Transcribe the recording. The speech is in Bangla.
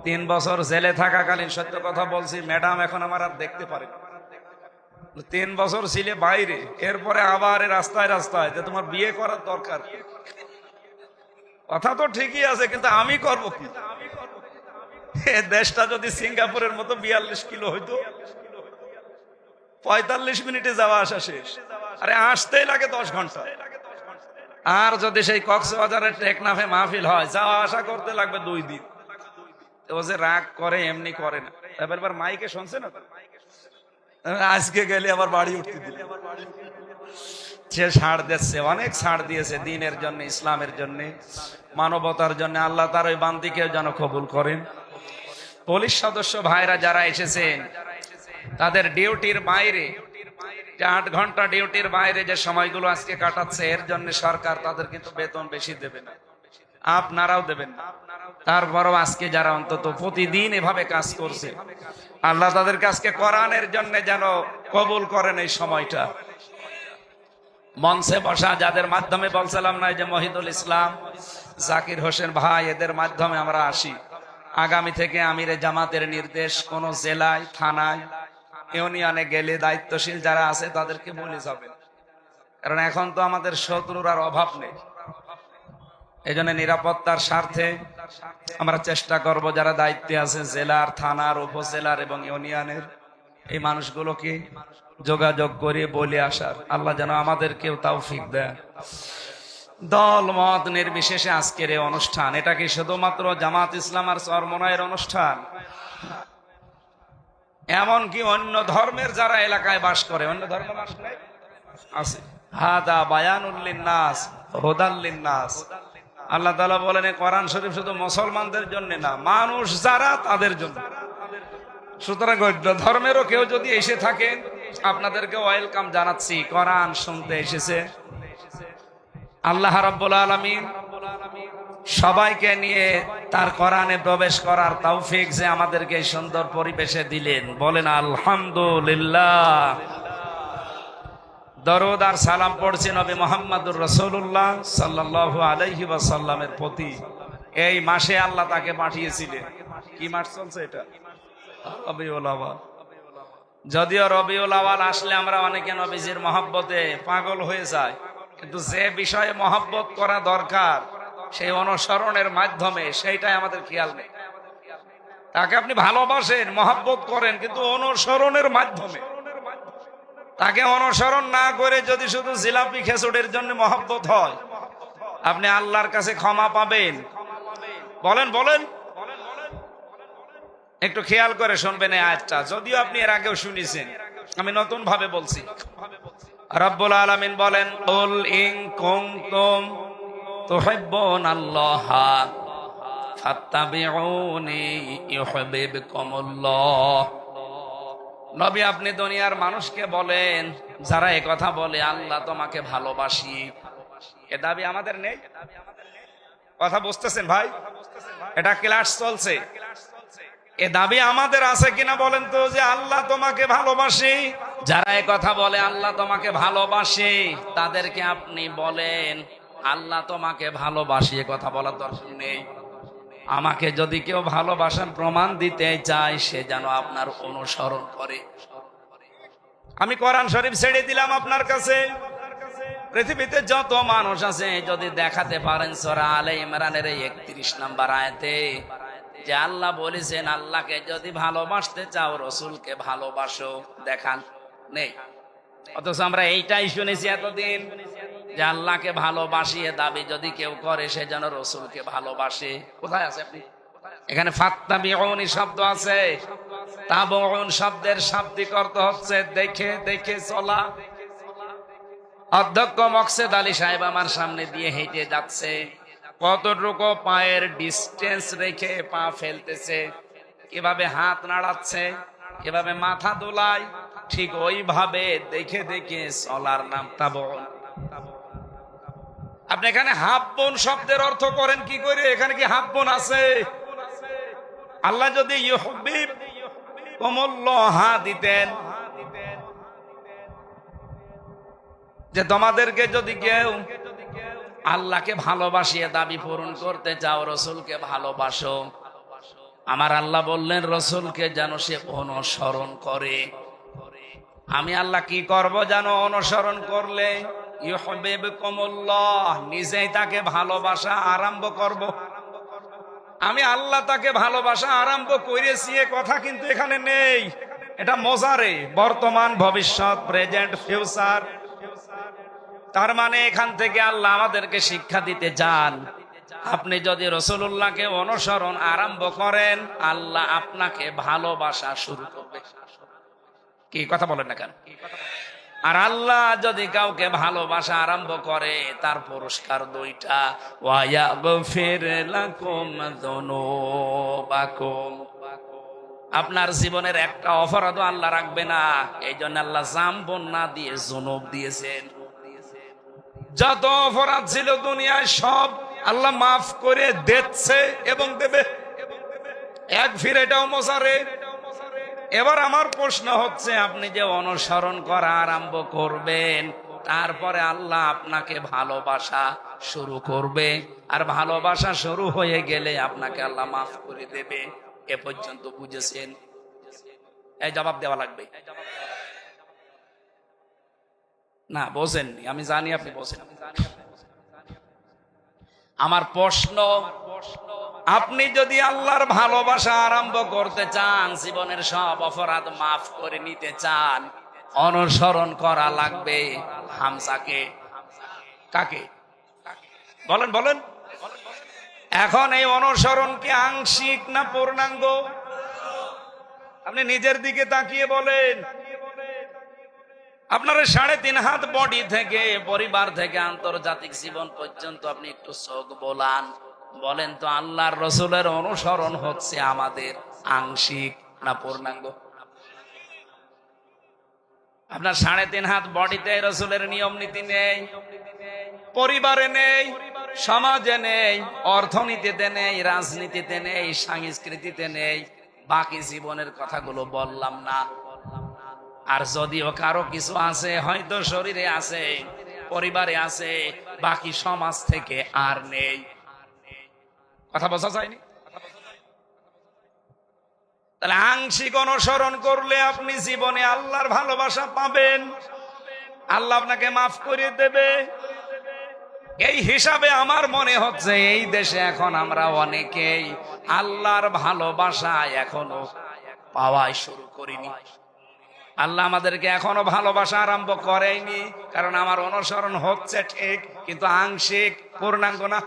3 বছর জেলে থাকাকালীন সত্য কথা বলছি, ম্যাডাম এখন আমার আর দেখতে পারে না। 3 বছর ছিলে বাইরে, এরপরে আবার রাস্তায় রাস্তায় যে তোমার বিয়ে করার দরকার। কথা তো ঠিকই আছে, কিন্তু আমি করব কি? দেশটা যদি সিঙ্গাপুরের মতো 42 কিলো হইতো, 45 মিনিটে যাওয়া আসা শেষ, আরে আসতেই লাগে 10 ঘন্টা। আর যদি সেই কক্সবাজারের টেকনাফে মাহফিল হয়, যাওয়া আসা করতে লাগবে 2 দিন। ও যে রাগ করে এমনি করে না। এবার মাইকে শুনছে না, আজকে গেলে আবার বাড়ি উঠতে দিল। সে ছাড় দিচ্ছে, অনেক ছাড় দিয়েছে দিনের জন্য, ইসলামের জন্য, মানবতার জন্য। আল্লাহ তার ওই বান্দিকে যেন কবুল করেন। পুলিশ সদস্য ভাইরা যারা এসেছেন, তাদের ডিউটির বাইরে, 8 ঘন্টা ডিউটির বাইরে যে সময়গুলো আজকে কাটাচ্ছে, এর জন্য সরকার তাদের কিন্তু বেতন বেশি দেবে না, আপনারাও দেবেন না। তারপরও আজকে যারা অন্তত প্রতিদিন এভাবে কাজ করছে, আল্লাহ তাদেরকে আজকে কোরআনের জন্য যেন কবুল করেন। এই সময়টা মঞ্চে বসা যাদের মাধ্যমে বলছিলাম না, যে মহিদুল ইসলাম, জাকির হোসেন ভাই, এদের মাধ্যমে আমরা আসি। আগামী থেকে আমিরে জামাতের নির্দেশ, কোন জেলায়, থানায়, ইউনিয়নে গেলে দায়িত্বশীল যারা আছে তাদেরকে বলে যাবেন, কারণ এখন তো আমাদের শত্রুর আর অভাব নেই। এই জন্য নিরাপত্তার স্বার্থে আমরা চেষ্টা করব যারা দায়িত্বে আছে, জেলার, থানার, উপজেলার এবং ইউনিয়নের, এই মানুষগুলোকে যোগাযোগ করে বলে আসার। আল্লাহ যেন আমাদেরকেও তৌফিক দেয়। দল মত নির্বিশেষে আজকের এই অনুষ্ঠান, এটা কি শুধুমাত্র জামাত ইসলাম আর চরমনায়ের অনুষ্ঠান? এমনকি অন্য ধর্মের যারা এলাকায় বাস করে, অন্য ধর্ম বাস করে আছে, হাদা বায়ানুল লিন্নাস হুদাল লিন্নাস। আল্লাহ তাআলা বলেন কোরআন শরীফ শুধু মুসলমানদের জন্য না, মানুষ যারা, তাদের জন্য। সুতরাং ধর্মেরও কেউ যদি এসে থাকেন, আপনাদেরকে ওয়েলকাম জানাচ্ছি। কোরআন শুনতে এসেছে, আল্লাহ রাব্বুল আলামিন সবাইকে নিয়ে তার কোরআনে প্রবেশ করার তৌফিক যে আমাদেরকে এই সুন্দর পরিবেশে দিলেন, বলেন আলহামদুলিল্লাহ। দরুদ আর সালাম পড়ছি নবী মুহাম্মদুর রাসূলুল্লাহ সাল্লাল্লাহু আলাইহি ওয়াসাল্লামের প্রতি। এই মাসে আল্লাহ তাকে পাঠিয়েছিলেন। কি মাস চলছে এটা? রবিউল আউয়াল। যদিও রবিউল আউয়াল আসলে আমরা অনেকে নবীজির মহব্বতে পাগল হয়ে যায়, কিন্তু যে বিষয়ে মহব্বত করা দরকার সেই অনুসরণের মাধ্যমে, সেইটাই আমাদের খেয়াল নেই। তাকে আপনি ভালোবাসেন, মহব্বত করেন, কিন্তু অনুসরণের মাধ্যমে। তাকে অনুসরণ না করে যদি শুধু জিলাপি খেজুরের জন্য মহব্বত হয়, আপনি আল্লাহর কাছে ক্ষমা পাবেন? বলেন বলেন, একটু খেয়াল করে শুনবেন এই আয়াতটা, যদিও আপনি এর আগেও শুনেছেন, আমি নতুন ভাবে বলছি। রব্বুল আলামিন বলেন, কুল ইন কুনতুম তুহিব্বুনাল্লাহা ফাত্তাবিউনি ইউহিব্বুকুমুল্লাহ। নবী, আপনি দুনিয়ার মানুষকে বলেন, যারা এই কথা বলে আল্লাহ তোমাকে ভালোবাসি, এ দাবি আমাদের নেই। কথা বুঝতেছেন ভাই? এটা ক্লাস চলছে, এ দাবি আমাদের আছে কিনা বলেন তো, যে আল্লাহ তোমাকে ভালোবাসি। যারা এই কথা বলে আল্লাহ তোমাকে ভালোবাসে, তাদেরকে আপনি বলেন আল্লাহ তোমাকে ভালোবাসি, এ কথা বলার দরকার নেই। আমাকে যদি কেউ ভালোবাসার প্রমাণ দিতে চায়, সে যেন আপনার অনুসরণ করে। আমি কোরআন শরীফ ছেড়ে দিলাম আপনার কাছে। পৃথিবীতে যত মানুষ আছে, যদি দেখাতে পারেন সূরা আলে ইমরানের 31 নম্বর আয়াতে যে আল্লাহ বলেছেন আল্লাহকে যদি ভালোবাসতে চাও রসুলকে ভালোবাসো, দেখান? নেই। অথচ আমরা এইটাই শুনেছি এতদিন, যে আল্লাহকে ভালোবাসিয়ে দাবি যদি কেউ করে, সে যেন রসুলকে ভালোবাসে। কোথায় আছে আপনি? এখানে ফাত্তাবিউনি শব্দ আছে, তাবউন শব্দের শাব্দিক অর্থ হচ্ছে দেখে দেখে চলা। অধ্যক্ষ মকসেদ আলী সাহেব আমার সামনে দিয়ে হেঁটে যাচ্ছে, কতটুকু পায়ের ডিস্টেন্স রেখে পা ফেলতেছে, কিভাবে হাত নাড়াচ্ছে, কিভাবে মাথা দোলায়, ঠিক ওইভাবে দেখে দেখে চলার নাম তাবউন। আপনি এখানে হাব্বুন শব্দের অর্থ করেন কি করে? এখানে কি হাব্বুন আছে? আল্লাহ যদি ইউহিব্বুকুমুল্লাহ দিতেন, যে তোমাদেরকে যদি কেউ আল্লাহকে ভালোবাসিয়ে দাবি পূরণ করতে চাও, রসুলকে ভালোবাসো, আমার আল্লাহ বললেন রসুলকে যেন সে অনুসরণ করে। আমি আল্লাহ কি করব জানো? অনুসরণ করলে ইউহিব্বুকুমুল্লাহ, নিজেই তাকে ভালোবাসা আরম্ভ করব। আমি আল্লাহ তাকে ভালোবাসা আরম্ভ করেছি এ কথা কিন্তু এখানে নেই। এটা মজারে, বর্তমান, ভবিষ্যৎ, প্রেজেন্ট, ফিউচার। তার মানে এখান থেকে আল্লাহ আমাদেরকে শিক্ষা দিতে চান, আপনি যদি রাসূলুল্লাহকে অনুসরণ আরম্ভ করেন, আল্লাহ আপনাকে ভালোবাসা শুরু করবে। কি কথা বলেন না কেন? আর আল্লাহ যদি কাউকে ভালোবাসা আরম্ভ করে, তার পুরস্কার দুইটা, ওয়ায়াগফির লাকুম যুনুবাকুম। আপনার জীবনের একটা অপরাধও আল্লাহ রাখবে না। এই জন্য আল্লাহ জামবন না দিয়ে যুনুব দিয়েছেন। যত অপরাধ ছিল দুনিয়ায় সব আল্লাহ মাফ করে দিচ্ছে এবং দেবে। এক ফির এটাও মজারে। এবার আমার প্রশ্ন হচ্ছে, আপনি যে অনুসরণ করা আরম্ভ করবেন, তারপরে আল্লাহ আপনাকে ভালোবাসা শুরু করবে। আর ভালোবাসা শুরু হয়ে গেলে আপনাকে আল্লাহ মাফ করে দেবে। এ পর্যন্ত বুঝেছেন? এই জবাব দেওয়া লাগবে না? বোঝেননি? আমি জানি আপনি বোঝেন। আমার প্রশ্ন, আপনি যদি আল্লাহর ভালোবাসা আরম্ভ করতে চান, জীবনের সব অপরাধ মাফ করে নিতে চান, অনুসরণ করা লাগবে হামজাকে। কাকে? বলেন বলেন। এখন এই অনুসরণ কি আংশিক না পূর্ণাঙ্গ? আপনি নিজের দিকে তাকিয়ে বলেন। আপনার 3.5 হাত বডি থেকে, পরিবার থেকে, আন্তর্জাতিক জীবন পর্যন্ত আপনি একটু চোখ বোলান। বলেন তো, আল্লাহর রসুলের অনুসরণ হচ্ছে আমাদের আংশিক না পূর্ণাঙ্গ? আপনার 3.5 হাত বডিতে রসুলের নিয়ম নীতি নেই, পরিবারে নেই, সমাজে নেই, অর্থনীতিতে নেই, রাজনীতিতে নেই, সংস্কৃতিতে নেই, বাকি জীবনের কথাগুলো বললাম না। আর যদিও কারো কিছু আছে, হয়তো শরীরে আছে, পরিবারে আছে, বাকি সমাজ থেকে আর নেই। কথা বোঝা যায়নি? তাহলে আংশিক অনুসরণ করলে আপনি জীবনে আল্লাহর ভালোবাসা পাবেন, আল্লাহ আপনাকে মাফ করে দেবে। এই হিসাবে আমার মনে হচ্ছে এই দেশে এখন আমরা অনেকেই আল্লাহর ভালোবাসা এখনো পাওয়াই শুরু করিনি। আল্লাহ আমাদেরকে এখনো ভালোবাসা আরম্ভ করেনি, কারণ আমার অনুসরণ হচ্ছে ঠিক, কিন্তু আংশিক, পূর্ণাঙ্গ না।